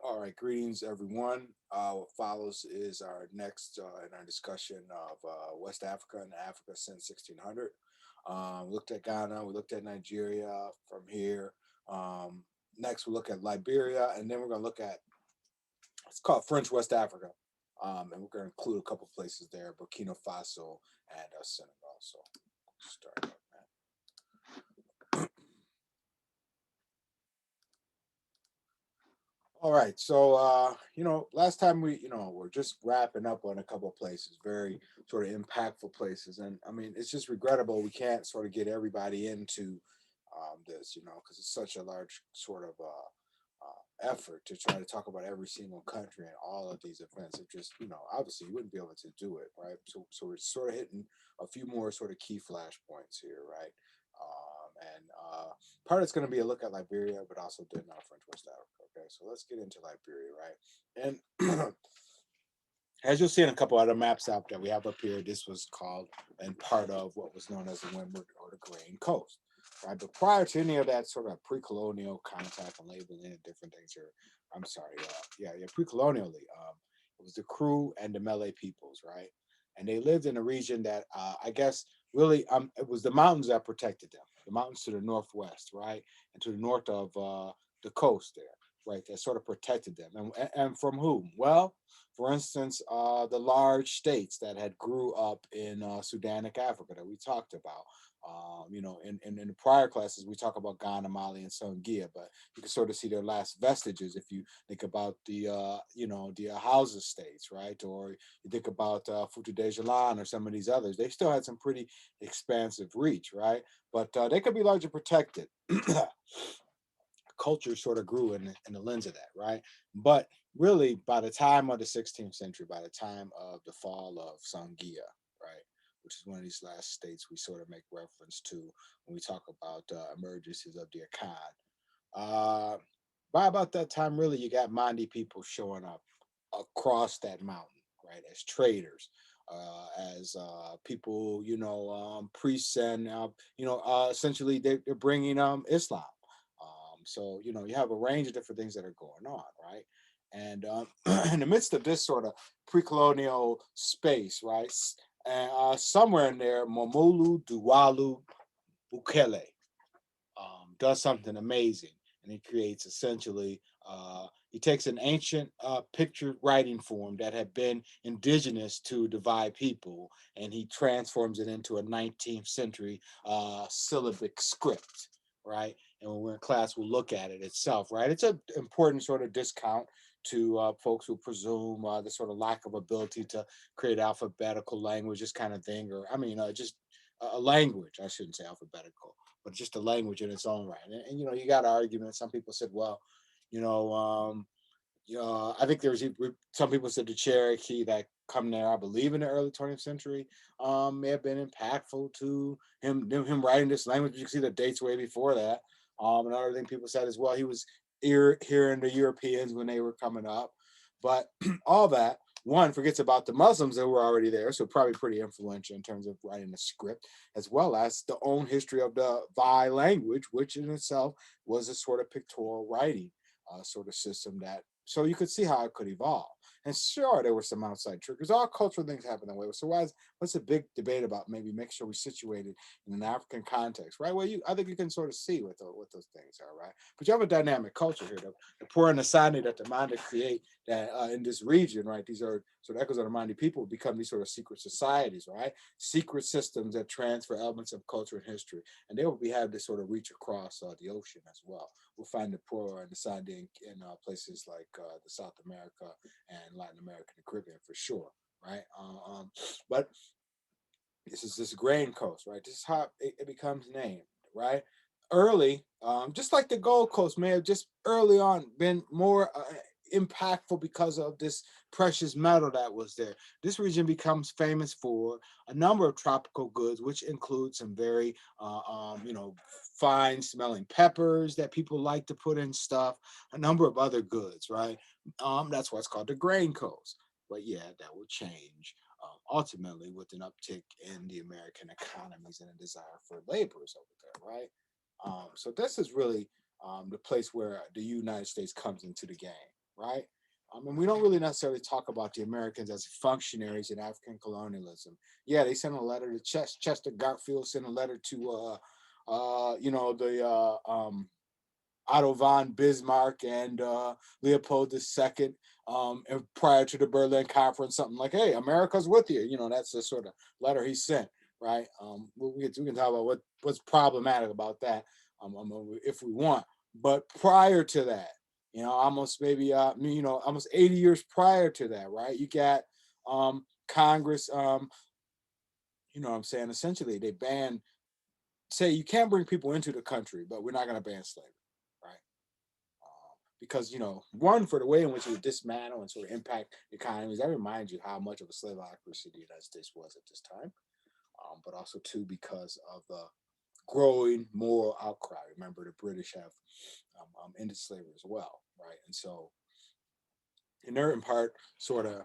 All right, greetings everyone. What follows is our next in our discussion of West Africa and Africa since 1600. We looked at Ghana, we looked at Nigeria from here. Um, Next, we look at Liberia, and then we're going to look at it's called French West Africa, and we're going to include a couple places there: Burkina Faso and Senegal. So, start. All right. So, last time we're just wrapping up on a couple of places, very sort of impactful places. And I mean, it's just regrettable we can't sort of get everybody into this, because it's such a large sort of effort to try to talk about every single country and all of these events. It just, obviously you wouldn't be able to do it, right? So we're sort of hitting a few more sort of key flashpoints here, right? And part of it's going to be a look at Liberia, but also then French West Africa. Okay, so let's get into Liberia, right? And as you'll see in a couple other maps out that we have up here, this was called and part of what was known as the Windward or the Grain Coast, right? But prior to any of that sort of pre-colonial contact and labeling and different things here, I'm sorry, pre-colonially, it was the Kru and the Malay peoples, right? And they lived in a region that I guess really it was the mountains that protected them, the mountains to the northwest, right, and to the north of the coast there, right, that sort of protected them, and from whom? Well, for instance, the large states that had grew up in Sudanic Africa that we talked about. In the prior classes, we talk about Ghana, Mali, and Songhia, but you can sort of see their last vestiges if you think about the Hausa states, right? Or you think about Futu de Jalan or some of these others. They still had some pretty expansive reach, right? But they could be largely protected. Culture sort of grew in the lens of that, right? But really, by the time of the 16th century, by the time of the fall of Sangia, right, which is one of these last states we sort of make reference to when we talk about emergencies of the Akan. Uh, by about that time, really, you got Mandi people showing up across that mountain, right, as traders, as people, priests, and essentially they're bringing Islam. So you have a range of different things that are going on, right? And in the midst of this sort of pre-colonial space, right, somewhere in there, Momolu Duwalu Bukele does something amazing, and he creates essentially. He takes an ancient picture writing form that had been indigenous to Divide people, and he transforms it into a 19th century syllabic script, right? And when we're in class, we'll look at it itself, right? It's an important sort of discount to folks who presume the sort of lack of ability to create alphabetical language, this kind of thing, or I mean, just a language. I shouldn't say alphabetical, but just a language in its own right. And you got arguments. Some people said, well, you know, um, I think there's some people said the Cherokee that come there, I believe, in the early 20th century, may have been impactful to him writing this language. You can see the dates way before that. Another thing people said is, well, he was hearing the Europeans when they were coming up, but all that one forgets about the Muslims that were already there, so probably pretty influential in terms of writing the script, as well as the own history of the Vai language, which in itself was a sort of pictorial writing sort of system that. So you could see how it could evolve. And sure, there were some outside triggers. All cultural things happen that way. So what's the big debate about maybe make sure we situate it in an African context, right? Well, I think you can sort of see what those things are, right? But you have a dynamic culture here. The poor and the Sani that the Manda create that in this region, right? These are sort of echoes of the Mandi people become these sort of secret societies, right? Secret systems that transfer elements of culture and history, and they will have this sort of reach across the ocean as well. We'll find the poor and the Sani in places like the South America and Latin America and the Caribbean for sure, right? But this is this grain coast, right? This is how it becomes named, right? Early, just like the Gold Coast may have just early on been more impactful because of this precious metal that was there. This region becomes famous for a number of tropical goods, which include some very, fine smelling peppers that people like to put in stuff, a number of other goods, right? That's why it's called the Grain Coast. But yeah, that will change ultimately with an uptick in the American economies and a desire for laborers over there, right? So this is really the place where the United States comes into the game. right? I mean, we don't really necessarily talk about the Americans as functionaries in African colonialism. Yeah, they sent a letter to Chester Garfield sent a letter to the Otto von Bismarck and Leopold II, and prior to the Berlin Conference, something like, "Hey, America's with you." That's the sort of letter he sent, right? We can talk about what's problematic about that, if we want. But prior to that, almost maybe almost 80 years prior to that, right? You got Congress. What I'm saying? Essentially, they say you can't bring people into the country, but we're not going to ban slavery, right? Because one, for the way in which it would dismantle and sort of impact economies. That reminds you how much of a slaveocracy the United States was at this time. But also two, because of the growing moral outcry. Remember, the British have ended slavery as well, right? And so, and they're in part sort of,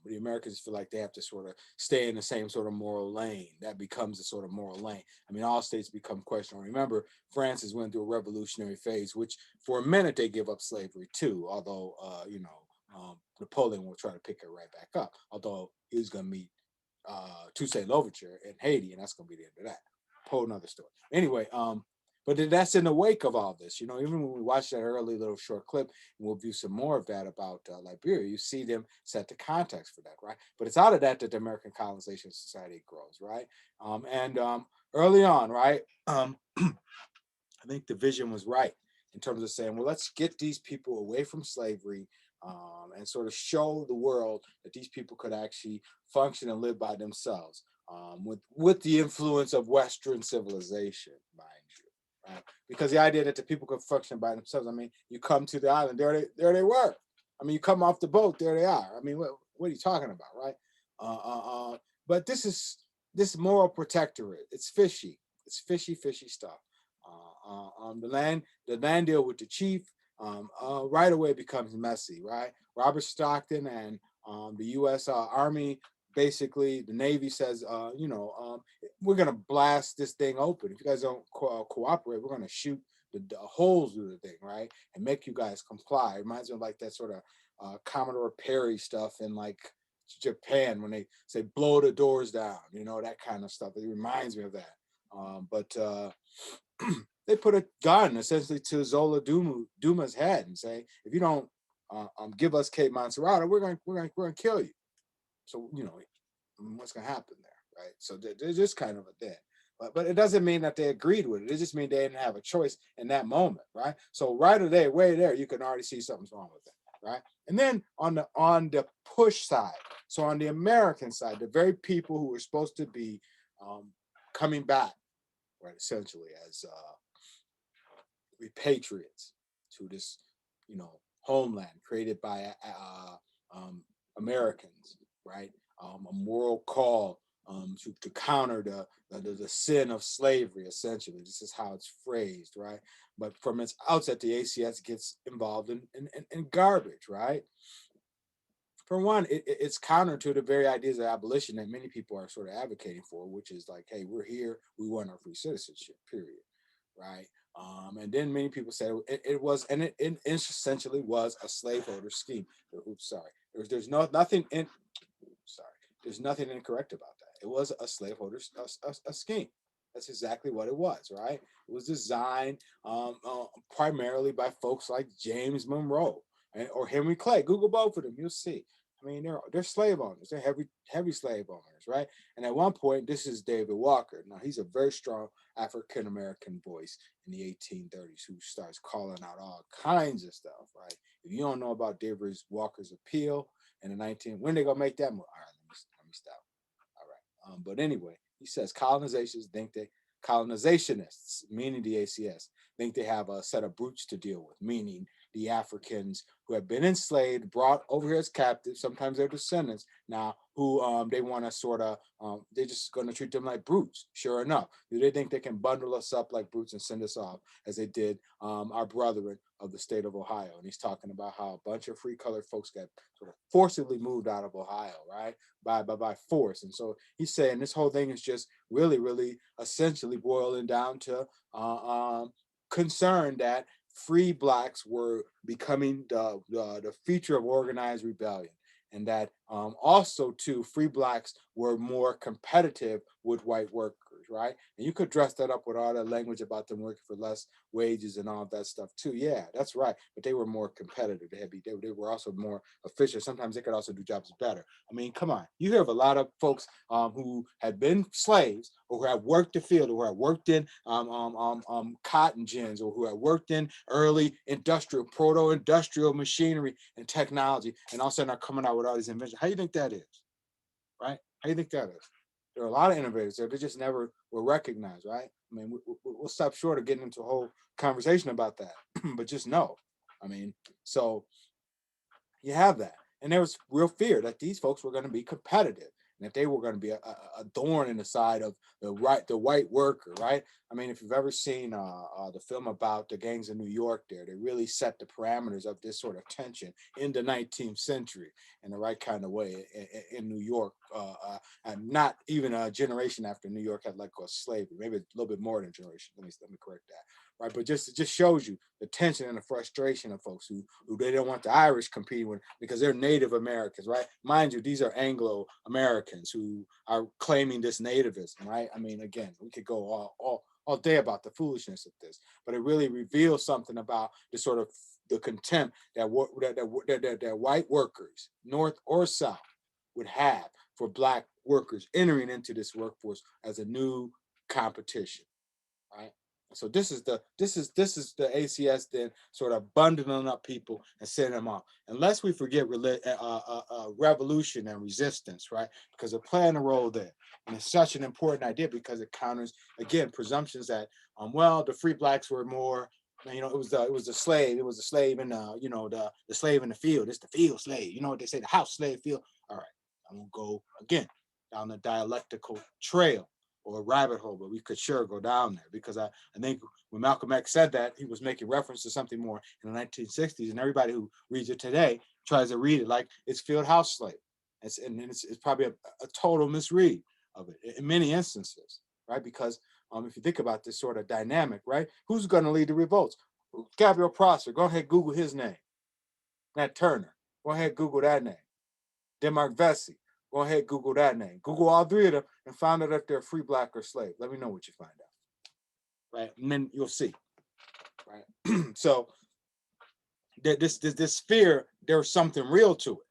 the Americans feel like they have to sort of stay in the same sort of moral lane. That becomes a sort of moral lane. I mean, all states become questionable. Remember, France is went through a revolutionary phase, which for a minute they give up slavery too, although, Napoleon will try to pick it right back up, although he was going to meet Toussaint Louverture in Haiti, and that's going to be the end of that. Whole another story. Anyway, but that's in the wake of all this. Even when we watch that early little short clip, and we'll view some more of that about Liberia, you see them set the context for that, right? But it's out of that the American Colonization Society grows, right? And early on, right, I think the vision was right in terms of saying, well, let's get these people away from slavery, and sort of show the world that these people could actually function and live by themselves, with the influence of Western civilization, mind you, right? Because the idea that the people could function by themselves, I mean, you come to the island, there they were. I mean, you come off the boat, there they are. I mean, what are you talking about, right? But this moral protectorate. It's fishy. It's fishy stuff. The land deal with the chief, right away becomes messy, right? Robert Stockton and the U.S. Army, basically, the Navy says, we're going to blast this thing open. If you guys don't cooperate, we're going to shoot the holes through the thing, right? And make you guys comply. It reminds me of like that sort of Commodore Perry stuff in like Japan when they say blow the doors down, that kind of stuff. It reminds me of that. But they put a gun essentially to Zola Duma's head and say, if you don't give us Cape Montserrat, we're going to kill you. So what's going to happen there, right? So they're just kind of a thing. But it doesn't mean that they agreed with it. It just means they didn't have a choice in that moment, right? So way there, you can already see something's wrong with it, right? And then on the push side, so on the American side, the very people who were supposed to be coming back, right, essentially as repatriates to this, homeland created by Americans, right? A moral call to counter the sin of slavery. Essentially, this is how it's phrased, right? But from its outset, the ACS gets involved in garbage, right? For one, it's counter to the very ideas of abolition that many people are sort of advocating for, which is like, hey, we're here, we want our free citizenship, period, right? And then many people said it was, and it essentially was a slaveholder scheme. Oops, sorry. There's nothing in. Sorry, there's nothing incorrect about that. It was a slaveholder a scheme. That's exactly what it was, right? It was designed primarily by folks like James Monroe or Henry Clay. Google both of them, you'll see. I mean, they're slave owners. They're heavy slave owners, right? And at one point, this is David Walker. Now, he's a very strong African American voice in the 1830s who starts calling out all kinds of stuff, right? If you don't know about David Walker's appeal in the 19, when they gonna make that move? All right, let me stop. All right. But anyway, he says colonizationists, meaning the ACS, think they have a set of brutes to deal with, meaning the Africans who have been enslaved, brought over here as captives. Sometimes they're descendants now who they want to sort of, they're just going to treat them like brutes. Sure enough, do they think they can bundle us up like brutes and send us off as they did our brethren of the state of Ohio? And he's talking about how a bunch of free colored folks got sort of forcibly moved out of Ohio, right? By force. And so he's saying this whole thing is just really, really essentially boiling down to concern that free blacks were becoming the feature of organized rebellion, and that also too free blacks were more competitive with white workers, right? And you could dress that up with all that language about them working for less wages and all that stuff too. Yeah, that's right. But they were more competitive. They were also more efficient. Sometimes they could also do jobs better. I mean, come on. You hear of a lot of folks who had been slaves or who had worked the field or who had worked in cotton gins or who had worked in early industrial, proto-industrial machinery and technology, and all of a sudden are coming out with all these inventions. How do you think that is, right? How do you think that is? There are a lot of innovators there. They just never were recognized, right? I mean, we'll stop short of getting into a whole conversation about that, but just know, I mean, so you have that. And there was real fear that these folks were going to be competitive and that they were going to be a thorn in the side of the white worker, right? I mean, if you've ever seen the film about the gangs in New York, they really set the parameters of this sort of tension in the 19th century in the right kind of way in New York, and not even a generation after New York had let go of slavery, maybe a little bit more than a generation. Let me correct that, right? But just it just shows you the tension and the frustration of folks who they don't want the Irish competing with because they're Native Americans, right? Mind you, these are Anglo Americans who are claiming this nativism, right? I mean, again, we could go all day about the foolishness of this, but it really reveals something about the sort of the contempt that white workers, North or South, would have for black workers entering into this workforce as a new competition, right? So this is the ACS then sort of bundling up people and setting them off. Unless we forget revolution and resistance, right? Because they're playing a role there, and it's such an important idea because it counters again presumptions that well the free blacks were more. It was the slave in the slave in the field. It's the field slave. You know what they say, the house slave field. All right, I'm gonna go again down the dialectical trail or a rabbit hole, but we could sure go down there because I think when Malcolm X said that, he was making reference to something more in the 1960s, and everybody who reads it today tries to read it like it's field house slave. It's probably a total misread of it in many instances, right? Because if you think about this sort of dynamic, right, who's going to lead the revolts? Gabriel Prosser. Go ahead, Google his name. Nat Turner. Go ahead, Google that name. Denmark Vesey. Go ahead, Google that name. Google all three of them and find out if they're free, black, or slave. Let me know what you find out, right? And then you'll see, right? So this fear, there's something real to it,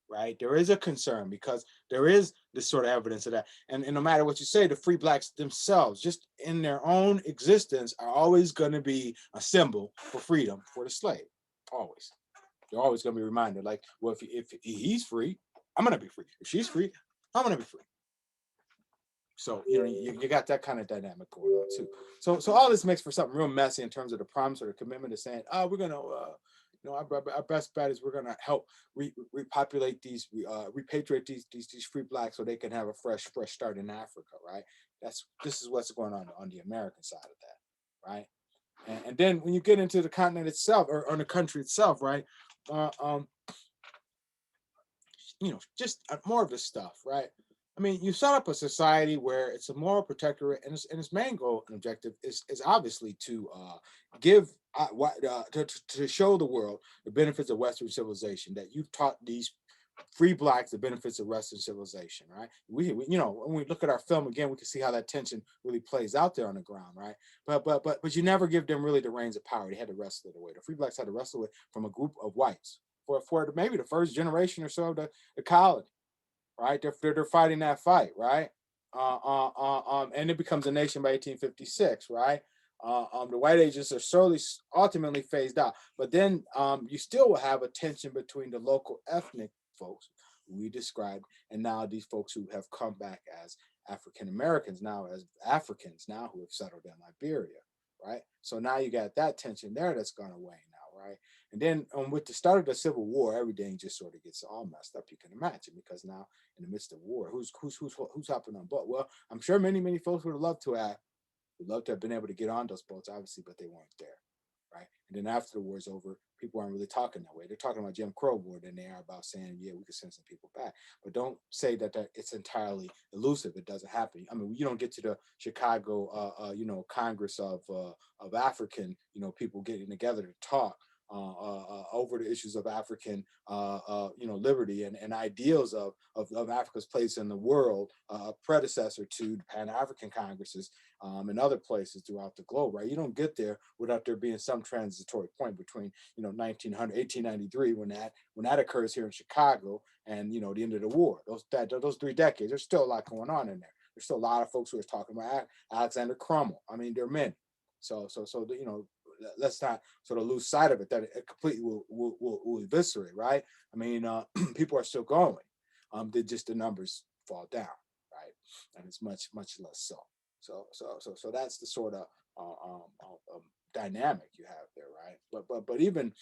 right? There is a concern because there is this sort of evidence of that. And no matter what you say, the free blacks themselves, just in their own existence, are always going to be a symbol for freedom for the slave. Always. They're always going to be reminded, like, well, if he's free, I'm going to be free. If she's free, I'm going to be free. So you got that kind of dynamic going on too. So all this makes for something real messy in terms of the promise or the commitment to saying, oh, we're gonna, our best bet is we're gonna help repopulate repatriate these free blacks so they can have a fresh start in Africa, right? This is what's going on the American side of that, right? And then when you get into the continent itself or the country itself, right? Uh, um, just more of this stuff, right? I mean, you set up a society where it's a moral protectorate, and its main goal and objective is obviously to give to show the world the benefits of Western civilization. That you've taught these free blacks the benefits of Western civilization, right? When we look at our film again, we can see how that tension really plays out there on the ground, right? But you never give them really the reins of power. They had to wrestle it away. The free blacks had to wrestle it from a group of whites for maybe the first generation or so of the colony, right? They're fighting that fight, right? And it becomes a nation by 1856, right? The white agents are ultimately phased out, but then you still will have a tension between the local ethnic folks we described, and now these folks who have come back as African Americans, now as Africans, now who have settled in Liberia, right? So now you got that tension there that's gone away now, right? And then with the start of the Civil War, everything just sort of gets all messed up. You can imagine because now in the midst of war, who's hopping on boat? Well, I'm sure many folks would love to have been able to get on those boats, obviously, but they weren't there, right? And then after the war's over, people aren't really talking that way. They're talking about Jim Crow more than they are about saying, yeah, we could send some people back. But don't say that it's entirely elusive. It doesn't happen. I mean, you don't get to the Chicago, Congress of African, people getting together to talk over the issues of African, liberty and ideals of Africa's place in the world, predecessor to Pan-African Congresses and other places throughout the globe, right? You don't get there without there being some transitory point between, 1900, 1893, when that occurs here in Chicago, and the end of the war. Those 3 decades, there's still a lot going on in there. There's still a lot of folks who are talking about Alexander Crummell. I mean, there are many. So let's not sort of lose sight of it, that it completely will eviscerate, right? I mean, people are still going. The numbers fall down, right? And it's much much less so. So that's the sort of dynamic you have there, right? But even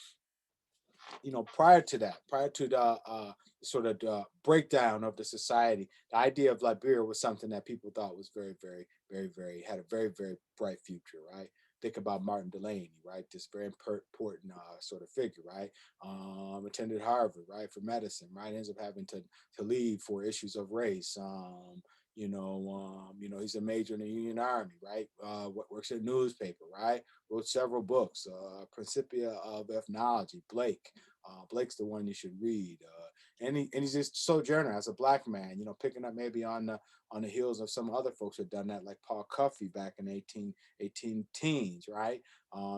prior to that, prior to the sort of the breakdown of the society, the idea of Liberia was something that people thought was very, very, very, very, had a very, very bright future, right? Think about Martin Delaney, right? This very important sort of figure, right? Attended Harvard, right, for medicine, right? Ends up having to leave for issues of race. He's a major in the Union Army, right? Works at a newspaper, right? Wrote several books, Principia of Ethnology, Blake. Blake's the one you should read. And he's just sojourner as a Black man, picking up maybe on the heels of some other folks who had done that, like Paul Cuffey back in 18 teens, right?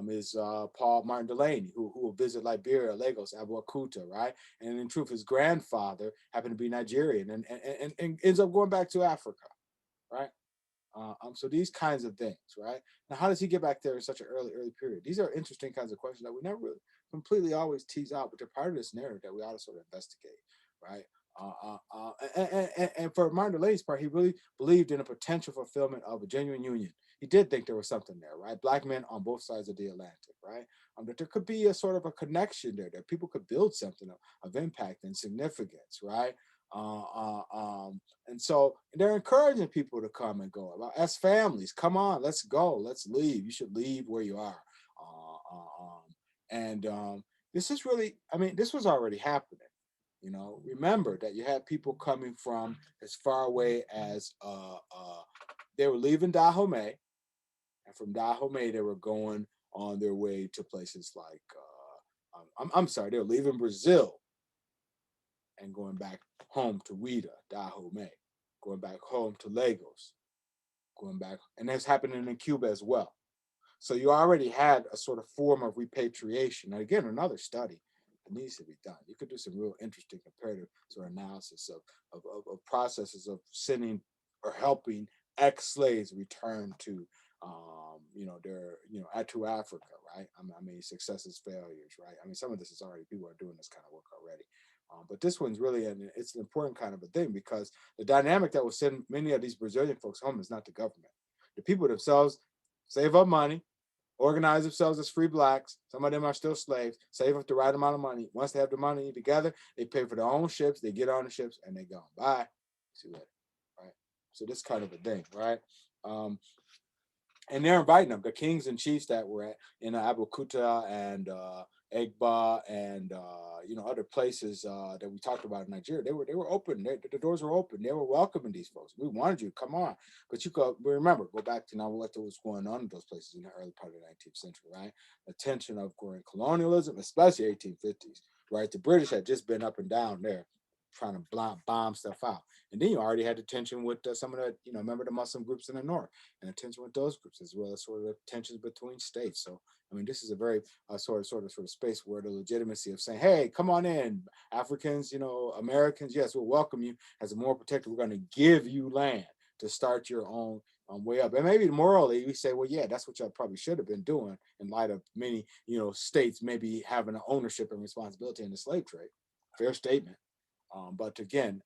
Is Paul Martin Delaney, who will visit Liberia, Lagos, Abeokuta, right? And in truth, his grandfather happened to be Nigerian and ends up going back to Africa, right? So these kinds of things, right? Now, how does he get back there in such an early period? These are interesting kinds of questions that we never really completely always tease out, but they're part of this narrative that we ought to sort of investigate, right? And for Martin Delaney's part, he really believed in a potential fulfillment of a genuine union. He did think there was something there, right? Black men on both sides of the Atlantic, right? That there could be a sort of a connection there, that people could build something of impact and significance, right? Uh, uh, um, and so they're encouraging people to come and go. As families, come on, let's go, let's leave. You should leave where you are. And this is really, I mean, this was already happening. Remember that you had people coming from as far away as they were leaving Dahomey, and from Dahomey they were going on their way to places like I'm sorry, they were leaving Brazil and going back home to Ouida, Dahomey, going back home to Lagos, going back, and that's happening in Cuba as well. So you already had a sort of form of repatriation. And again, another study that needs to be done. You could do some real interesting comparative sort of analysis of processes of sending or helping ex-slaves return to their to Africa, right? I mean, successes, failures, right? I mean, some of this is already, people are doing this kind of work already. But this one's really, it's an important kind of a thing, because the dynamic that will send many of these Brazilian folks home is not the government. The people themselves save up money, organize themselves as free Blacks. Some of them are still slaves, save up the right amount of money. Once they have the money together, they pay for their own ships, they get on the ships, and they go. Bye. See you later. Right? So this kind of a thing, right? And they're inviting them, the kings and chiefs that were in Abeokuta and Egba and other places that we talked about in Nigeria. They were open. The doors were open. They were welcoming these folks. We wanted you to come on, but you go. Remember, go back to now what was going on in those places in the early part of the 19th century, right? The tension of growing colonialism, especially 1850s, right? The British had just been up and down there, trying to bomb stuff out. And then you already had the tension with some of the, remember the Muslim groups in the north, and the tension with those groups, as well as sort of the tensions between states. So, I mean, this is a very sort of space where the legitimacy of saying, hey, come on in, Africans, Americans, yes, we'll welcome you as a moral protector. We're going to give you land to start your own way up. And maybe morally, we say, well, yeah, that's what y'all probably should have been doing in light of many, states maybe having an ownership and responsibility in the slave trade. Fair statement. But again,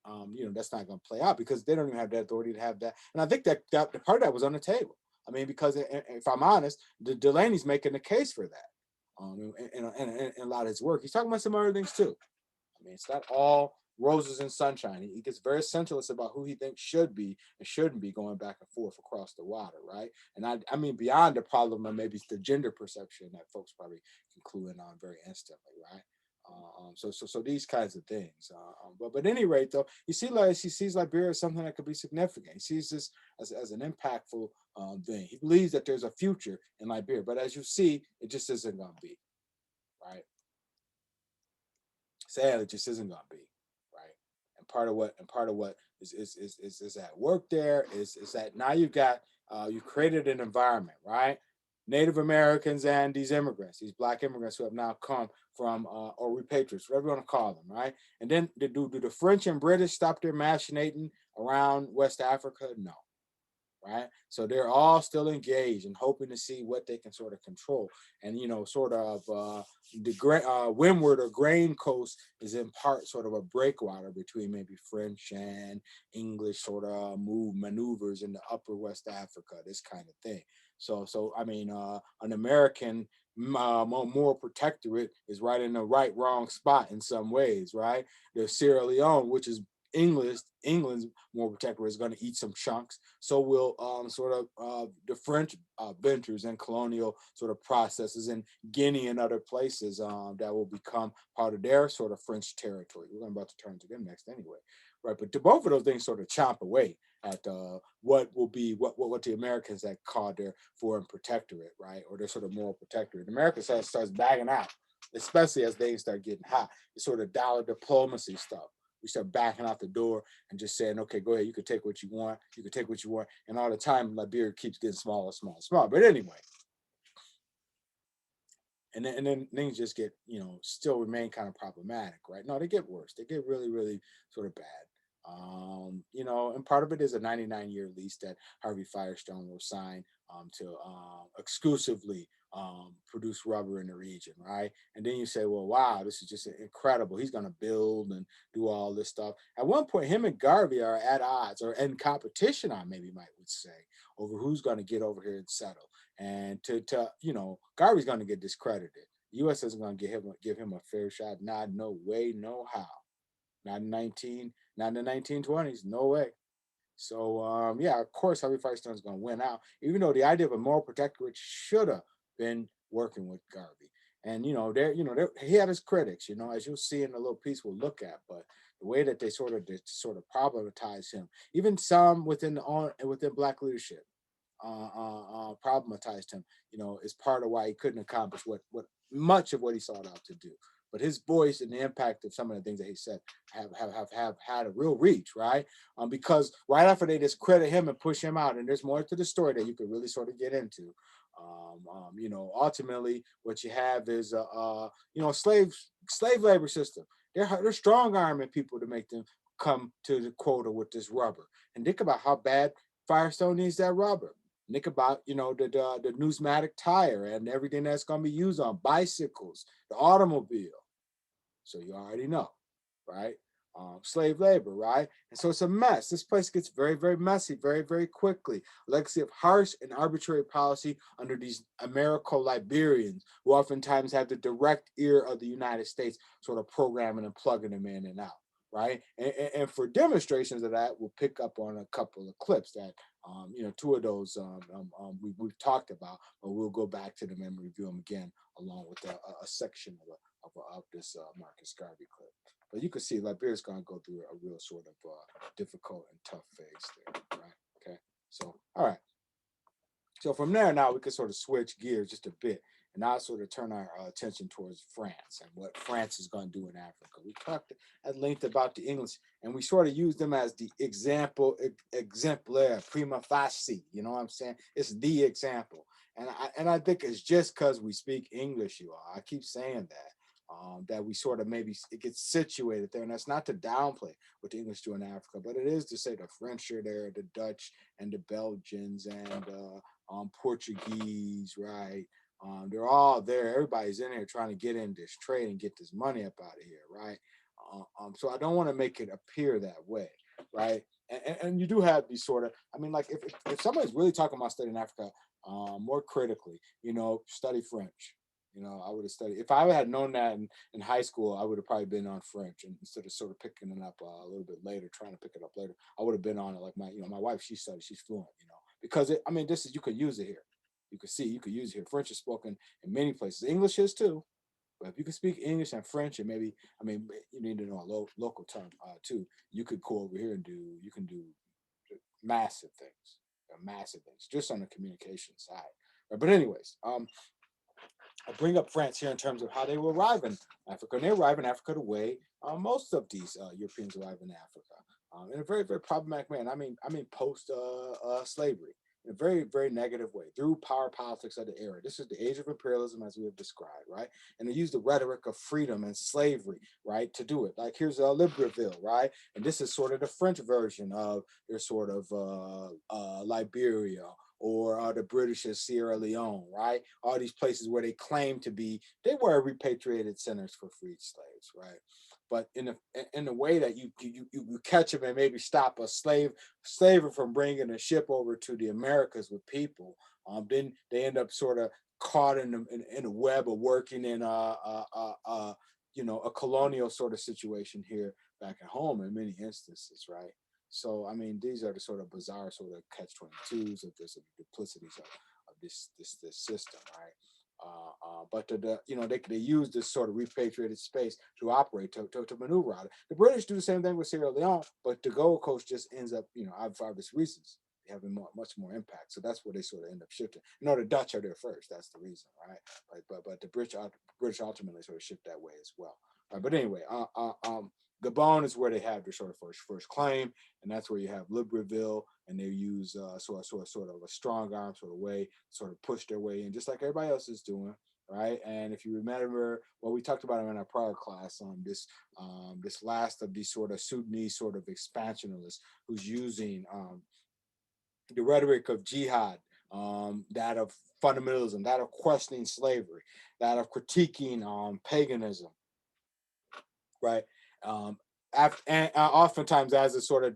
that's not going to play out because they don't even have the authority to have that. And I think that the part of that was on the table. I mean, because if I'm honest, Delaney's making the case for that in a lot of his work. He's talking about some other things too. I mean, it's not all roses and sunshine. He gets very sentimentalist about who he thinks should be and shouldn't be going back and forth across the water, right? And I mean, beyond the problem of maybe the gender perception that folks probably can clue in on very instantly, right? So these kinds of things. But at any rate, though, he sees Liberia as something that could be significant. He sees this as an impactful thing. He believes that there's a future in Liberia, but as you see, it just isn't going to be, right? Sadly, it just isn't going to be, right? And part of what is at work there is that now you've got you created an environment, right? Native Americans and these immigrants, these black immigrants who have now come from or repatriates, whatever you want to call them, right? And then do the French and British stop their machinating around West Africa? No, right? So they're all still engaged and hoping to see what they can sort of control. And sort of the windward or Grain Coast is in part sort of a breakwater between maybe French and English sort of maneuvers in the upper West Africa, this kind of thing. So I mean, an American moral protectorate is right in the wrong spot in some ways, right? There's Sierra Leone, which is England's moral protectorate, is going to eat some chunks. So will sort of the French ventures and colonial sort of processes in Guinea and other places that will become part of their sort of French territory. We're about to turn to them next anyway, right? But to both of those things sort of chomp away at what will be what the Americans had called their foreign protectorate, right, or their sort of moral protectorate. America starts bagging out, especially as things start getting hot. It's sort of dollar diplomacy stuff. We start backing out the door and just saying, okay, go ahead, you can take what you want, you can take what you want. And all the time, Liberia keeps getting smaller, smaller, smaller. But anyway, and then things just get, still remain kind of problematic, right? No, they get worse. They get really, really sort of bad. And part of it is a 99-year lease that Harvey Firestone will sign to exclusively produce rubber in the region, right? And then you say, well, wow, this is just incredible. He's going to build and do all this stuff. At one point, him and Garvey are at odds or in competition, I maybe might would say, over who's going to get over here and settle. And Garvey's going to get discredited. The U.S. isn't going to give him a fair shot. Not no way, no how. Not in the 1920s, no way. So yeah, of course, Harvey Firestone is going to win out, even though the idea of a moral protectorate should have been working with Garvey. And he had his critics, as you'll see in the little piece we'll look at. But the way that they sort of problematize him, even some within Black leadership, problematized him, is part of why he couldn't accomplish what much of what he sought out to do. But his voice and the impact of some of the things that he said have had a real reach, right? Because right after they discredit him and push him out, and there's more to the story that you could really sort of get into. Ultimately, what you have is slave labor system. They're strong arming people to make them come to the quota with this rubber. And think about how bad Firestone needs that rubber. Think about the pneumatic tire and everything that's going to be used on bicycles, the automobile. So you already know, right? Slave labor, right? And so it's a mess. This place gets very, very messy very, very quickly. Legacy of harsh and arbitrary policy under these Americo-Liberians, who oftentimes have the direct ear of the United States, sort of programming and plugging them in and out, right? And for demonstrations of that, we'll pick up on a couple of clips that, two of those we've talked about, but we'll go back to them and review them again, along with a section of this Marcus Garvey clip. But you can see Liberia's going to go through a real sort of difficult and tough phase there, right? Okay, so all right. So from there, now we can sort of switch gears just a bit and now sort of turn our attention towards France and what France is going to do in Africa. We talked at length about the English, and we sort of use them as the exemplar, prima facie. You know what I'm saying? It's the example. And I think it's just because we speak English, you all. I keep saying that. That we sort of maybe it gets situated there, and that's not to downplay what the English do in Africa, but it is to say the French are there, the Dutch and the Belgians and Portuguese, right? They're all there. Everybody's in here trying to get in this trade and get this money up out of here, right? So I don't want to make it appear that way, right? And you do have these sort of, I mean, like if somebody's really talking about studying Africa more critically, study French. I would have studied. If I had known that in high school, I would have probably been on French, and instead of sort of picking it up a little bit later, trying to pick it up later, I would have been on it like my wife. She studied. She's fluent. Because I mean, this is you could use it here. You could use it here. French is spoken in many places. English is too. But if you can speak English and French, and maybe, I mean, you need to know a local term too. You could go over here and you can do massive things, massive things, just on the communication side. But anyways, I bring up France here in terms of how they will arrive in Africa. And they arrive in Africa the way most of these Europeans arrive in Africa, in a very, very problematic way. And I mean, post slavery, in a very, very negative way, through power politics of the era. This is the age of imperialism, as we have described, right? And they use the rhetoric of freedom and slavery, right, to do it. Like here's Libreville, right? And this is sort of the French version of their sort of Liberia, or the British as Sierra Leone, right? All these places where they claim to be, they were repatriated centers for freed slaves, right? But in the way that you catch them and maybe stop a slaver from bringing a ship over to the Americas with people, then they end up sort of caught in a web of working in a colonial sort of situation here back at home in many instances, right? So I mean, these are the sort of bizarre sort of catch 22s of this, of the duplicities of this system, right? But they use this sort of repatriated space to operate to maneuver out of. The British do the same thing with Sierra Leone, but the Gold Coast just ends up, for obvious reasons, having much more impact. So that's where they sort of end up shifting. The Dutch are there first. That's the reason, right? But the British ultimately sort of shift that way as well. Right, but anyway, Gabon is where they have their sort of first claim, and that's where you have Libreville, and they use sort of a strong arm sort of way, sort of push their way in, just like everybody else is doing, right? And if you remember, well, we talked about it in our prior class on this last of these sort of Sudanese sort of expansionists who's using the rhetoric of jihad, that of fundamentalism, that of questioning slavery, that of critiquing paganism, right? Um, and oftentimes as a sort of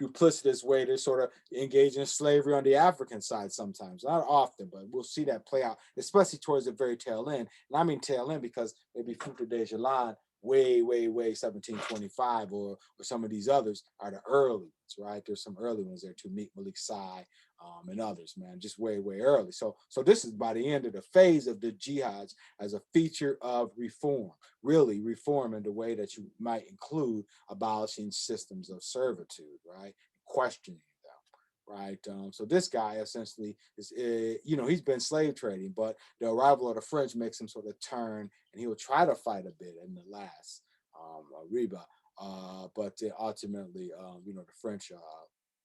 duplicitous way to sort of engage in slavery on the African side sometimes. Not often, but we'll see that play out, especially towards the very tail end. And I mean tail end because maybe Fruta de Jalan, way, way, way 1725, or some of these others are the early ones, right? There's some early ones there too, Meek Malik Sai, and others, man, just way, way early. So this is by the end of the phase of the jihads as a feature of reform, really reform in the way that you might include abolishing systems of servitude, right? Questioning them, right? So this guy essentially is, he's been slave trading, but the arrival of the French makes him sort of turn, and he will try to fight a bit in the last Reba, but ultimately, the French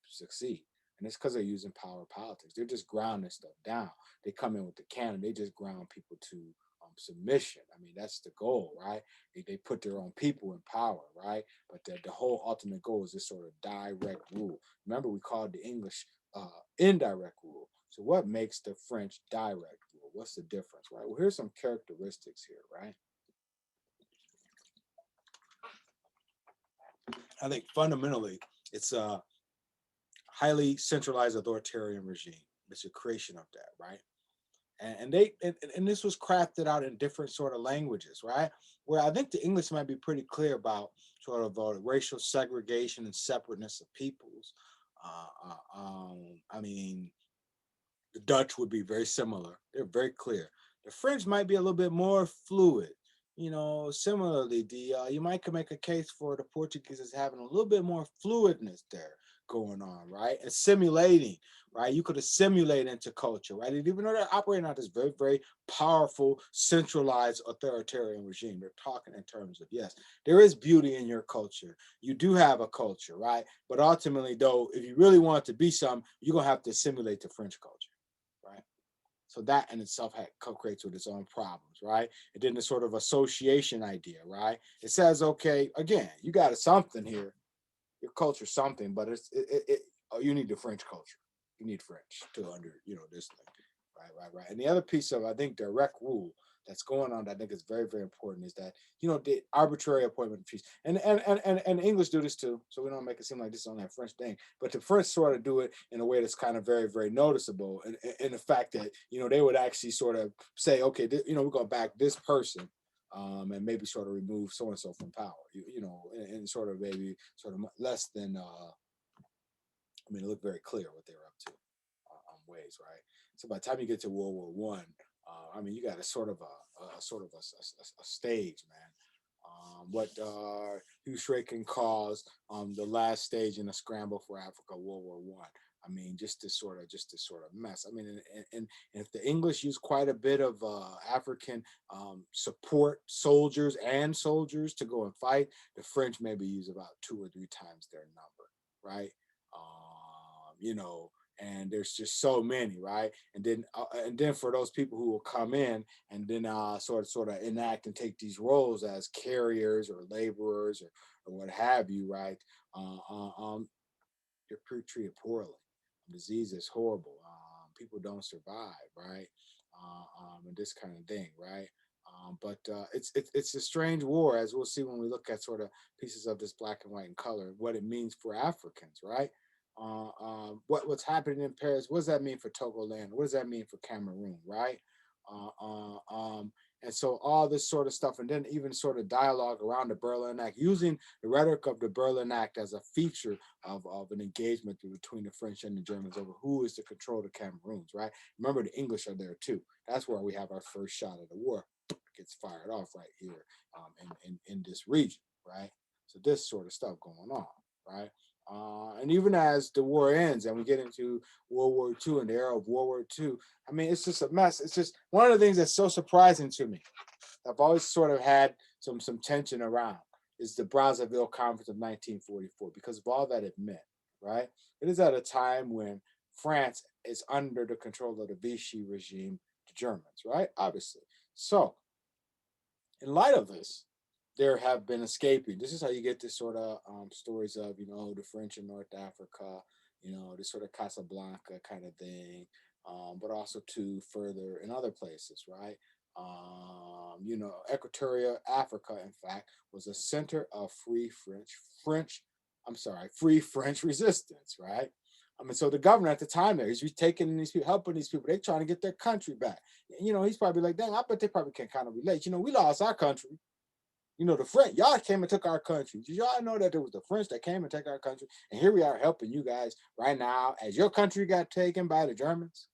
succeed. And it's because they're using power politics. They're just grounding stuff down. They come in with the cannon. They just ground people to submission. I mean, that's the goal, right? They put their own people in power, right? But the whole ultimate goal is this sort of direct rule. Remember, we called the English indirect rule. So what makes the French direct rule? What's the difference, right? Well, here's some characteristics here, right? I think fundamentally, it's a highly centralized authoritarian regime. It's a creation of that, right? And this was crafted out in different sort of languages, right? Where I think the English might be pretty clear about sort of racial segregation and separateness of peoples. I mean, the Dutch would be very similar. They're very clear. The French might be a little bit more fluid. Similarly, the you might make a case for the Portuguese as having a little bit more fluidness there going on, right? Assimilating, right? You could assimilate into culture, right? And even though they're operating out this very, very powerful, centralized authoritarian regime, they're talking in terms of, yes, there is beauty in your culture. You do have a culture, right? But ultimately, though, if you really want to be something, you're going to have to assimilate to French culture, right? So that in itself creates with its own problems, right? And then the sort of association idea, right? It says, okay, again, you got something here, your culture something, but you need the French culture. You need French to this thing, right. And the other piece of, I think, direct rule. that's going on that I think is very, very important is that, the arbitrary appointment of chiefs. And English do this too. So we don't make it seem like this is only a French thing. But the French sort of do it in a way that's kind of very, very noticeable. And the fact that, they would actually sort of say, okay, we're going to back this person, and maybe sort of remove so and so from power, and sort of maybe sort of less than, it looked very clear what they were up to, ways, right? So by the time you get to World War One, you got a sort of a stage, man. What Hugh Schraken calls the last stage in a scramble for Africa, World War One. Just this sort of mess. And if the English use quite a bit of African support soldiers to go and fight, the French maybe use about 2 or 3 times their number, right? You know, and there's just so many, right? And then for those people who will come in and then sort of enact and take these roles as carriers or laborers or what have you, right? Uh, uh, um, you're treated poorly. Disease is horrible. People don't survive, right? And this kind of thing, right? But it's a strange war, as we'll see when we look at sort of pieces of this black and white and color, what it means for Africans, right? What's happening in Paris? What does that mean for Togoland? What does that mean for Cameroon, right? Uh, uh, um, and so all this sort of stuff, and then even sort of dialogue around the Berlin Act, using the rhetoric of the Berlin Act as a feature of an engagement between the French and the Germans over who is to control the Cameroons, right? Remember, the English are there too. That's where we have our first shot of the war. It gets fired off right here, in this region, right? So this sort of stuff going on, right? And even as the war ends and we get into World War II and the era of World War II, it's just a mess. It's just one of the things that's so surprising to me. I've always sort of had some tension around is the Brazzaville Conference of 1944 because of all that it meant, right? It is at a time when France is under the control of the Vichy regime, the Germans, right? Obviously. So, in light of this, there have been escaping. This is how you get this sort of stories of, the French in North Africa, this sort of Casablanca kind of thing, but also to further in other places, right? Equatorial Africa, in fact, was a center of free French resistance, right? So the governor at the time there, he's taking these people, helping these people. They're trying to get their country back. He's probably like, dang, I bet they probably can kind of relate. We lost our country. The French, y'all came and took our country. Did y'all know that there was the French that came and took our country? And here we are helping you guys right now as your country got taken by the Germans.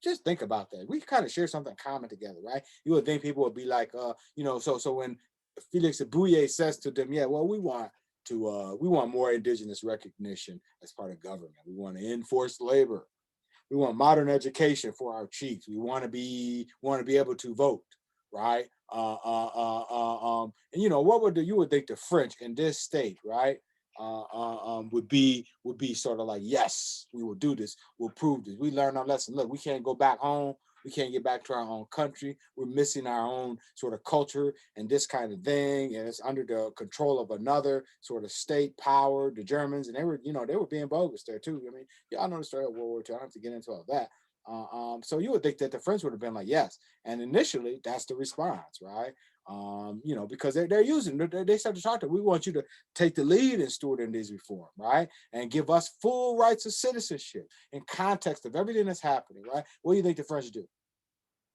Just think about that. We kind of share something common together, right? You would think people would be like, so when Felix Abuye says to them, yeah, well, we want more indigenous recognition as part of government. We want to enforce labor. We want modern education for our chiefs. We want to be able to vote, right? And what you would think the French in this state, right? Would be sort of like, yes, we will do this. We'll prove this. We learned our lesson. Look, we can't go back home. We can't get back to our own country. We're missing our own sort of culture and this kind of thing. And it's under the control of another sort of state power, the Germans, and they were being bogus there too. Y'all know the story of World War II. I don't have to get into all that. So you would think that the French would have been like, yes. And initially, that's the response, right? Because they're using, they start to talk to, we want you to take the lead in stewarding these reform, right? And give us full rights of citizenship in context of everything that's happening, right? What do you think the French do,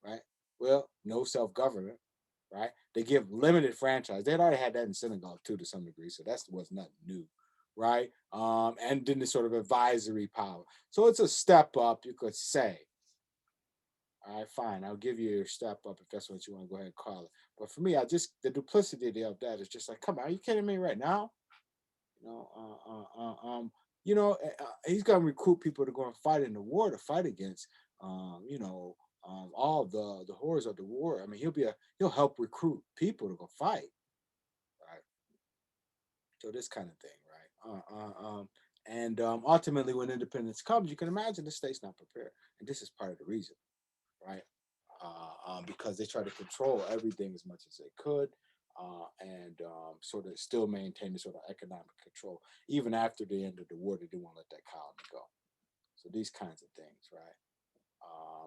right? Well, no self-government, right? They give limited franchise. They'd already had that in Senegal too, to some degree, so that was nothing new, right? And then the sort of advisory power. So it's a step up, you could say. All right, fine. I'll give you your step up if that's what you want to go ahead and call it. But for me, the duplicity of that is just like, come on, are you kidding me right now? You know, he's gonna recruit people to go and fight in the war to fight against, all the horrors of the war. He'll help recruit people to go fight, right? So this kind of thing, right? And ultimately, when independence comes, you can imagine the state's not prepared, and this is part of the reason, right? Because they try to control everything as much as they could, and sort of still maintain the sort of economic control. Even after the end of the war, they didn't want to let that colony go. So these kinds of things, right?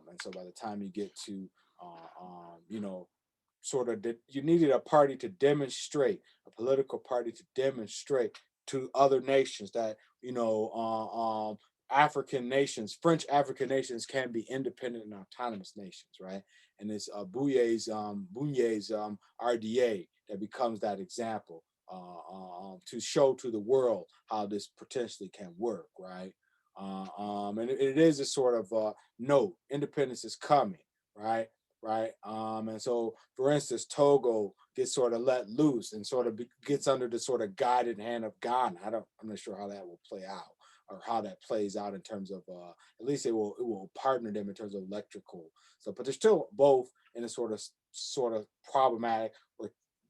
And so by the time you get to, you needed a party to demonstrate, a political party to demonstrate to other nations that, you know, African nations, French African nations, can be independent and autonomous nations, right? And it's Bouyer's RDA that becomes that example, to show to the world how this potentially can work, right? And it is a sort of note, independence is coming, right? Right. And so, for instance, Togo gets sort of let loose and sort of gets under the sort of guided hand of Ghana. I'm not sure how that will play out, or how that plays out in terms of, at least it will partner them in terms of electrical. So, but they're still both in a sort of problematic,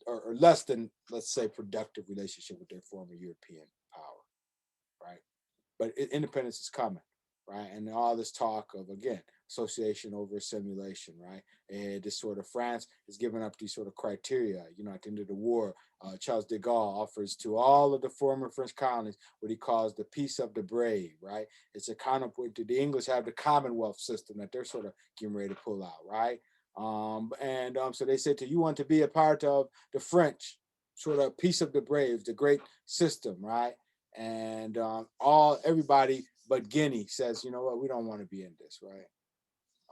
or less than, let's say, productive relationship with their former European power, right? But independence is coming, right? And all this talk of, again, association over simulation, right? And this sort of France is giving up these sort of criteria. You know, at the end of the war, Charles de Gaulle offers to all of the former French colonies what he calls the peace of the brave, right? It's a counterpoint to the English have the Commonwealth system that they're sort of getting ready to pull out, right? So they said, to you want to be a part of the French sort of peace of the brave, the great system, right? And all everybody but Guinea says, you know what, we don't want to be in this, right?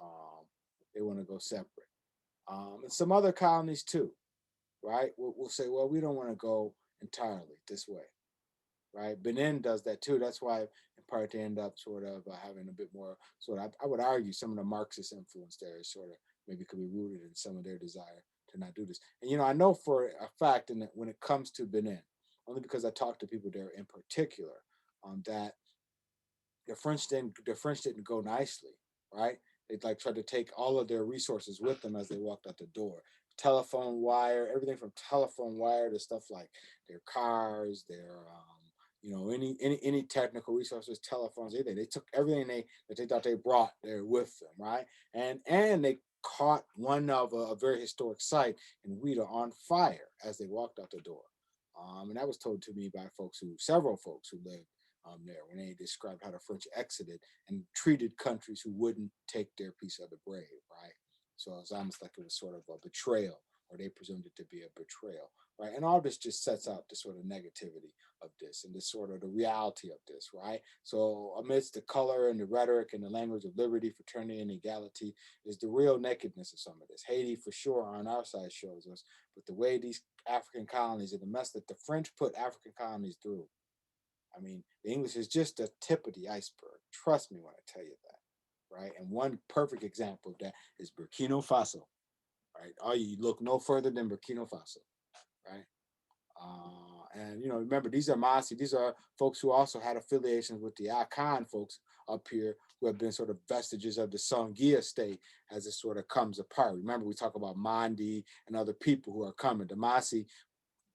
Um, they want to go separate, and some other colonies too, right? We'll say, well, we don't want to go entirely this way, right? Benin does that too. That's why, in part, they end up sort of having a bit more sort of. I would argue some of the Marxist influence there is sort of maybe could be rooted in some of their desire to not do this. And I know for a fact, and when it comes to Benin, only because I talked to people there in particular, that the French didn't go nicely, right? They like tried to take all of their resources with them as they walked out the door. Telephone wire, everything from telephone wire to stuff like their cars, their any technical resources, telephones, anything. They took everything that they thought they brought there with them, right? And they caught one of a very historic site in Ouidah on fire as they walked out the door. And that was told to me by several folks who lived there, when they described how the French exited and treated countries who wouldn't take their piece of the brave, right? So it was almost like it was sort of a betrayal, or they presumed it to be a betrayal, right? And all this just sets out the sort of negativity of this, and this sort of the reality of this, right? So amidst the color and the rhetoric and the language of liberty, fraternity, and equality is the real nakedness of some of this. Haiti, for sure, on our side shows us, but the way these African colonies and the mess that the French put African colonies through, I mean, the English is just the tip of the iceberg. Trust me when I tell you that, right? And one perfect example of that is Burkina Faso, right? Oh, you look no further than Burkina Faso, right? And remember, these are Masi. These are folks who also had affiliations with the Akan folks up here, who have been sort of vestiges of the Songhia state as it sort of comes apart. Remember, we talk about Mandi and other people who are coming. The Masi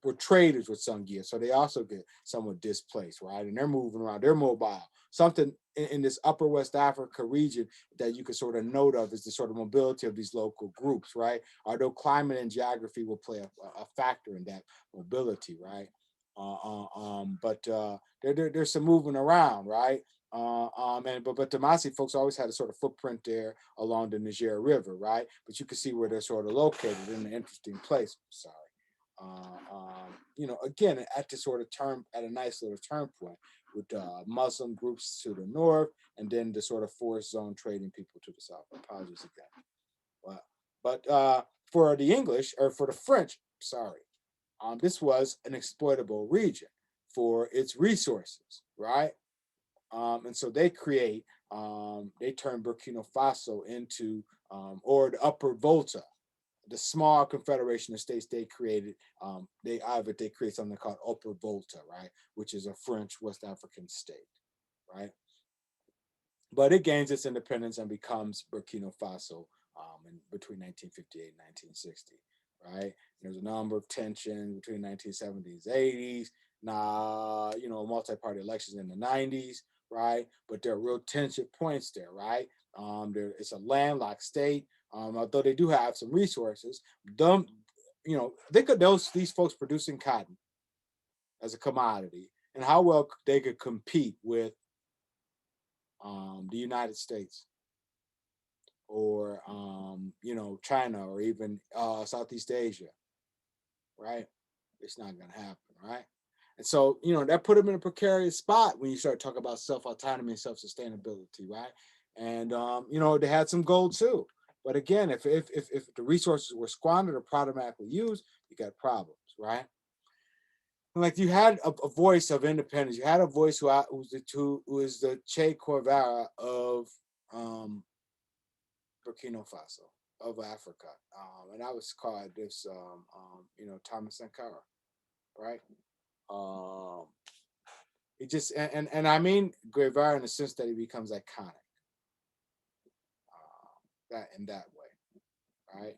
were traders with Sungia, so they also get somewhat displaced, right? And they're moving around, they're mobile. Something in this upper West Africa region that you can sort of note of is the sort of mobility of these local groups, right? Although climate and geography will play a factor in that mobility, right? But there's some moving around, right? But the Masi folks always had a sort of footprint there along the Niger River, right? But you can see where they're sort of located in an interesting place. Sorry. Again, at the sort of at a nice little turn point with Muslim groups to the north, and then the sort of forest zone trading people to the south. Apologies again. But for the English, or for the French, sorry, this was an exploitable region for its resources, right? And so they turn Burkina Faso into, or the Upper Volta, the small confederation of states they created. They create something called Upper Volta, right, which is a French West African state, right? But it gains its independence and becomes Burkina Faso between 1958 and 1960, right? There's a number of tensions between 1970s, 80s. Now, multi-party elections in the 90s, right? But there are real tension points there, right? It's a landlocked state. Although they do have some resources, think of these folks producing cotton as a commodity, and how well they could compete with the United States or China, or even Southeast Asia, right? It's not going to happen, right? And so, that put them in a precarious spot when you start talking about self-autonomy and self-sustainability, right? And they had some gold too. But again, if the resources were squandered or problematically used, you got problems, right? Like, you had a voice of independence. You had a voice who is the Che Guevara of um, Burkina Faso, of Africa, and I was called this, Thomas Sankara, right? Um, he just and I mean Guevara in the sense that he becomes iconic, that in that way, right?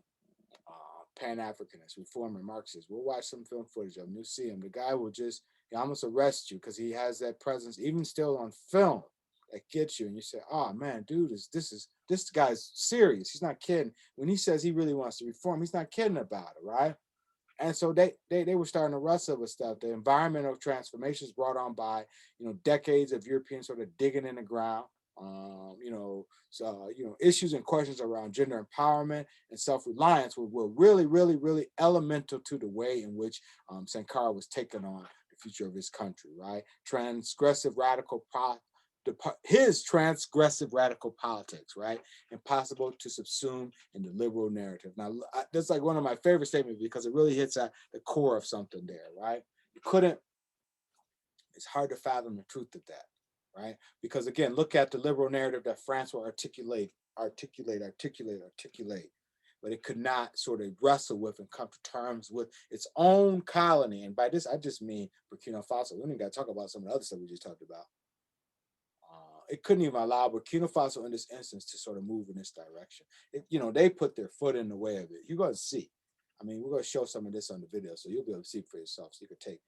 Pan Africanist, reformer, Marxist. We'll watch some film footage of him. You'll see him. The guy will just, he almost arrest you because he has that presence, even still on film, that gets you. And you say, "Oh man, dude, this guy's serious. He's not kidding. When he says he really wants to reform, he's not kidding about it, right?" And so they were starting to wrestle with stuff. The environmental transformations brought on by decades of Europeans sort of digging in the ground. Issues and questions around gender empowerment and self-reliance were really, really, really elemental to the way in which Sankara was taking on the future of his country. Right, his transgressive radical politics, right? Impossible to subsume in the liberal narrative. Now, that's like one of my favorite statements because it really hits at the core of something there, right? You couldn't, it's hard to fathom the truth of that, right? Because again, look at the liberal narrative that France will articulate, but it could not sort of wrestle with and come to terms with its own colony. And by this, I just mean Burkina Faso. We don't even got to talk about some of the other stuff we just talked about. It couldn't even allow Burkina Faso in this instance to sort of move in this direction. They put their foot in the way of it. You're going to see. I mean, we're going to show some of this on the video, so you'll be able to see for yourself. So you could take,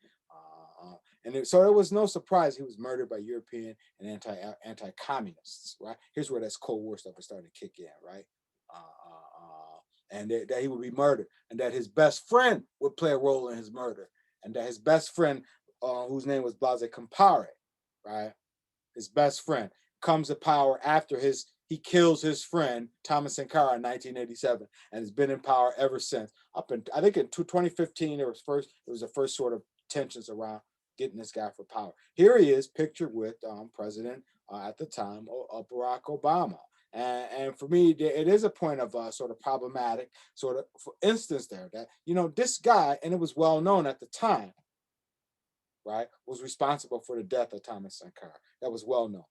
so it was no surprise he was murdered by European and anti-communists. Right, here's where that's Cold War stuff is starting to kick in. Right, and that he would be murdered, and that his best friend would play a role in his murder, and that his best friend, whose name was Blaise Compaoré, right, his best friend, comes to power after he kills his friend Thomas Sankara in 1987, and has been in power ever since. I think in 2015 it was the first sort of tensions around getting this guy for power. Here he is pictured with President at the time, Barack Obama. And for me, it is a point of sort of problematic sort of for instance there that this guy, and it was well known at the time, right, was responsible for the death of Thomas Sankara. That was well known.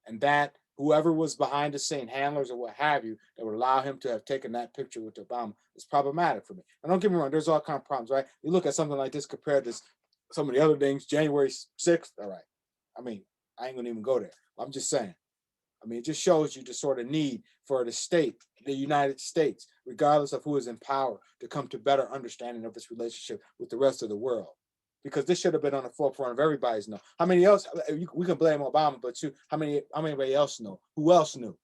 And that whoever was behind the scene, handlers or what have you, that would allow him to have taken that picture with Obama is problematic for me. And don't get me wrong, there's all kinds of problems, right? You look at something like this compared to some of the other things, January 6th, all right. I mean, I ain't gonna even go there. I'm just saying. I mean, it just shows you the sort of need for the United States, regardless of who is in power, to come to better understanding of its relationship with the rest of the world. Because this should have been on the forefront of everybody's know. How many else? We can blame Obama, but how many else know? Who else knew?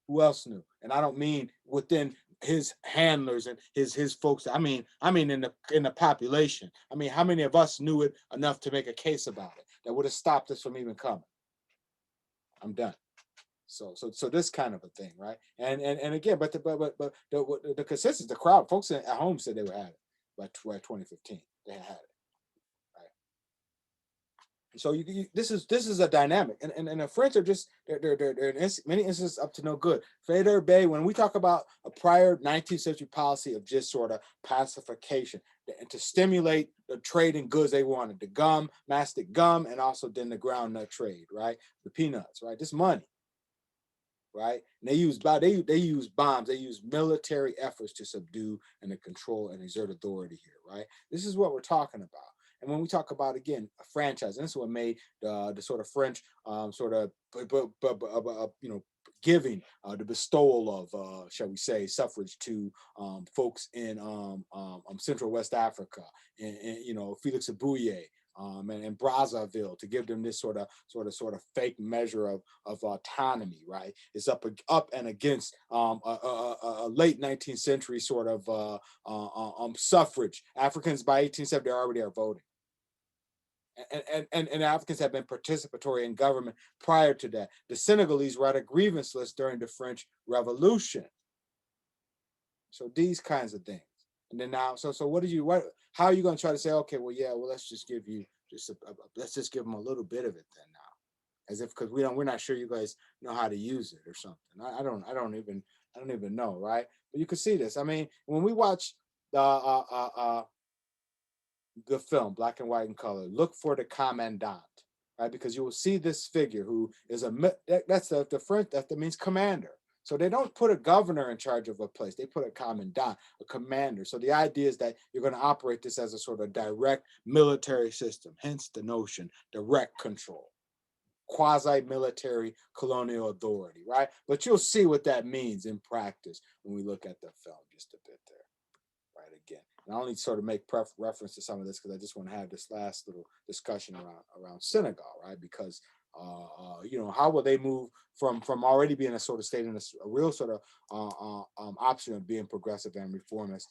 Who else knew? And I don't mean within his handlers and his folks. I mean in the population. I mean, how many of us knew it enough to make a case about it that would have stopped us from even coming? I'm done. So this kind of a thing, right? And again, but the consensus, the crowd, folks at home said they would have it by 2015. They had it, right? So this is a dynamic, and the French are just they're in many instances up to no good. Faidherbe Bay, when we talk about a prior 19th century policy of just sort of pacification and to stimulate the trade in goods they wanted, the gum, mastic gum, and also then the ground nut trade, right? The peanuts, right? This money, right? And they use bombs, they use military efforts to subdue and to control and exert authority here, right? This is what we're talking about. And when we talk about again a franchise, and this is what made the sort of French sort of giving the bestowal of shall we say suffrage to folks in Central West Africa, and Felix Abuye, and Brazzaville, to give them this sort of fake measure of autonomy, right? It's up and against a late 19th century sort of suffrage. Africans by 1870 already are voting, and Africans have been participatory in government prior to that. The Senegalese were at a grievance list during the French Revolution. So these kinds of things. And then now, so how are you going to try to say, okay, well, yeah, well, let's just give you let's just give them a little bit of it then now, as if because we're not sure you guys know how to use it or something. I don't even know, right? But you can see this. I mean, when we watch the film, black and white and color, look for the commandant, right? Because you will see this figure who is that's the French, that means commander. So they don't put a governor in charge of a place. They put a commandant, a commander. So the idea is that you're going to operate this as a sort of direct military system, hence the notion, direct control, quasi-military colonial authority, right? But you'll see what that means in practice when we look at the film just a bit there. Right, again, and I only sort of make reference to some of this because I just want to have this last little discussion around Senegal, right? Because how will they move from already being a sort of state in a real sort of option of being progressive and reformist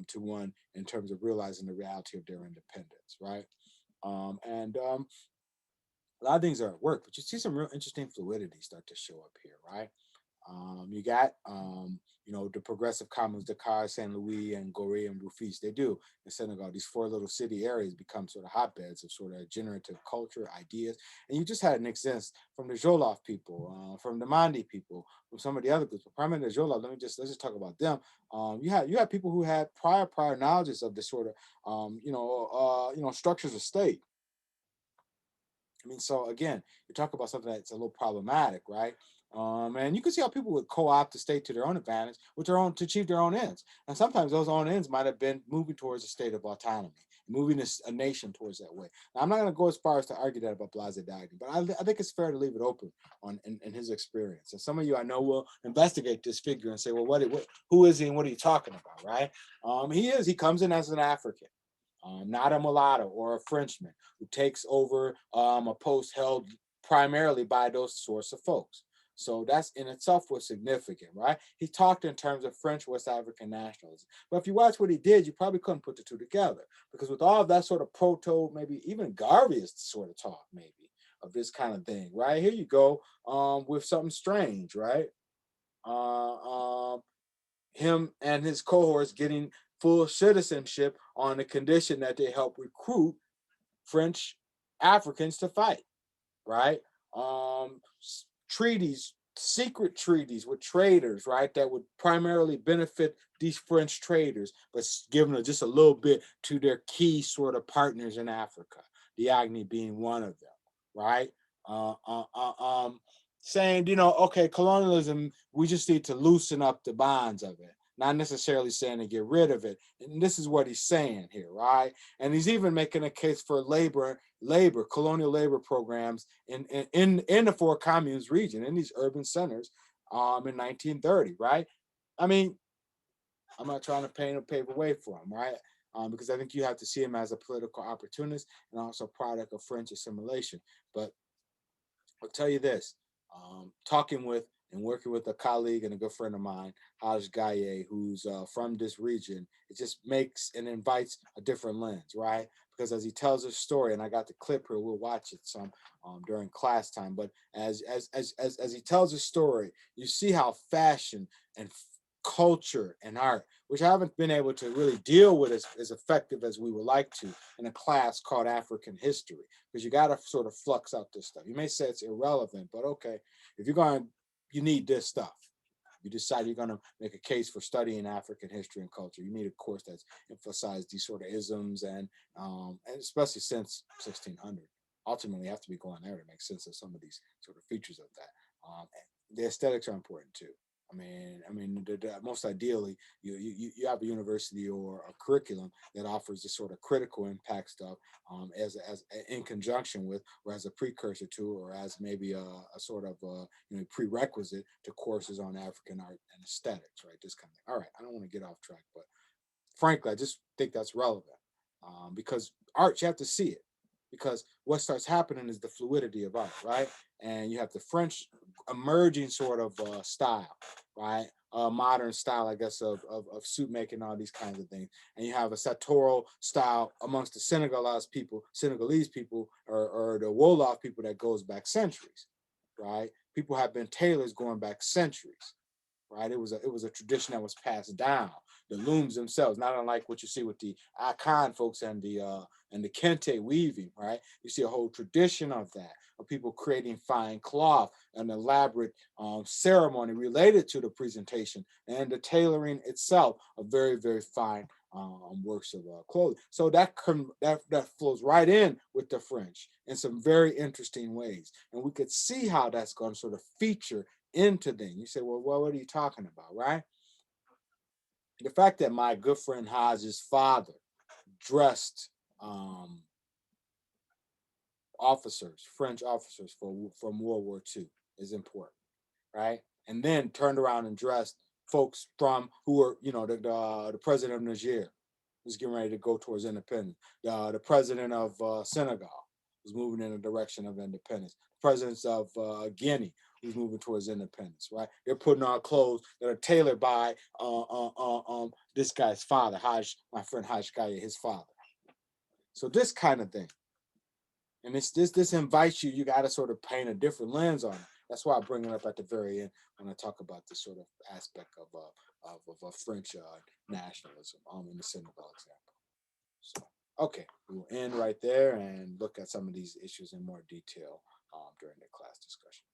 to one in terms of realizing the reality of their independence, right? And a lot of things are at work, but you see some real interesting fluidity start to show up here, right? You got, the progressive commons, Dakar, Saint Louis, and Gorée and Rufisque. They do in Senegal. These four little city areas become sort of hotbeds of sort of generative culture, ideas. And you just had an exist from the Jollof people, from the Mandi people, from some of the other groups. But primarily the Jollof, let's just talk about them. You had people who had prior knowledges of this sort of, structures of state. I mean, so again, you talk about something that's a little problematic, right? And you can see how people would co-opt the state to their own advantage, to achieve their own ends. And sometimes those own ends might have been moving towards a state of autonomy, moving a nation towards that way. Now, I'm not going to go as far as to argue that about Blase Dagny, but I think it's fair to leave it open in his experience. And some of you I know will investigate this figure and say, well, who is he and what are you talking about, right? He comes in as an African. Not a mulatto or a Frenchman who takes over a post held primarily by those sorts of folks. So that's in itself was significant, right? He talked in terms of French West African nationalism. But if you watch what he did, you probably couldn't put the two together because with all of that sort of proto, maybe even Garveyist sort of talk, maybe of this kind of thing, right? Here you go with something strange, right? Him and his cohorts getting full citizenship on the condition that they help recruit French Africans to fight, right? Treaties, secret treaties with traders, right, that would primarily benefit these French traders, but giving just a little bit to their key sort of partners in Africa, Diagny being one of them, right? Saying, okay, colonialism, we just need to loosen up the bonds of it. Not necessarily saying to get rid of it. And this is what he's saying here, right? And he's even making a case for colonial labor programs in the four communes region, in these urban centers in 1930, right? I mean, I'm not trying to paint a paper way for him, right? Because I think you have to see him as a political opportunist and also product of French assimilation. But I'll tell you this, talking with and working with a colleague and a good friend of mine, Haj Gaye, who's from this region, it just makes and invites a different lens, right? Because as he tells his story, and I got the clip here, we'll watch it some during class time. But as he tells his story, you see how fashion and culture and art, which I haven't been able to really deal with as effective as we would like to in a class called African history, because you got to sort of flux out this stuff. You may say it's irrelevant, but okay, if you need this stuff. You decide you're going to make a case for studying African history and culture. You need a course that's emphasized these sort of isms and especially since 1600. Ultimately, you have to be going there to make sense of some of these sort of features of that. The aesthetics are important too. Most ideally, you have a university or a curriculum that offers this sort of critical impact stuff as in conjunction with, or as a precursor to, or as maybe a sort of prerequisite to courses on African art and aesthetics, right? This kind of thing. All right, I don't want to get off track, but frankly, I just think that's relevant because art, you have to see it. Because what starts happening is the fluidity of art, right? And you have the French emerging sort of style, right? modern style, I guess, of suit making, all these kinds of things. And you have a sartorial style amongst the Senegalese people, or the Wolof people that goes back centuries, right? People have been tailors going back centuries, right? It was a tradition that was passed down. The looms themselves, not unlike what you see with the Akan folks and the Kente weaving, right? You see a whole tradition of that, of people creating fine cloth, an elaborate ceremony related to the presentation, and the tailoring itself, a very, very fine works of clothing. So that flows right in with the French in some very interesting ways, and we could see how that's going to sort of feature into things. You say, well, what are you talking about, right? The fact that my good friend Haj's father dressed um, officers, French officers from World War II is important, right? And then turned around and dressed folks from who were, the president of Niger was getting ready to go towards independence. The president of Senegal was moving in the direction of independence. Presidents of Guinea was moving towards independence, right? They're putting on clothes that are tailored by this guy's father, my friend Haj Kaya, his father. So this kind of thing. And this invites you, you got to sort of paint a different lens on it. That's why I bring it up at the very end when I talk about this sort of aspect of French nationalism in the Senegal example. So, okay, we'll end right there and look at some of these issues in more detail during the class discussion.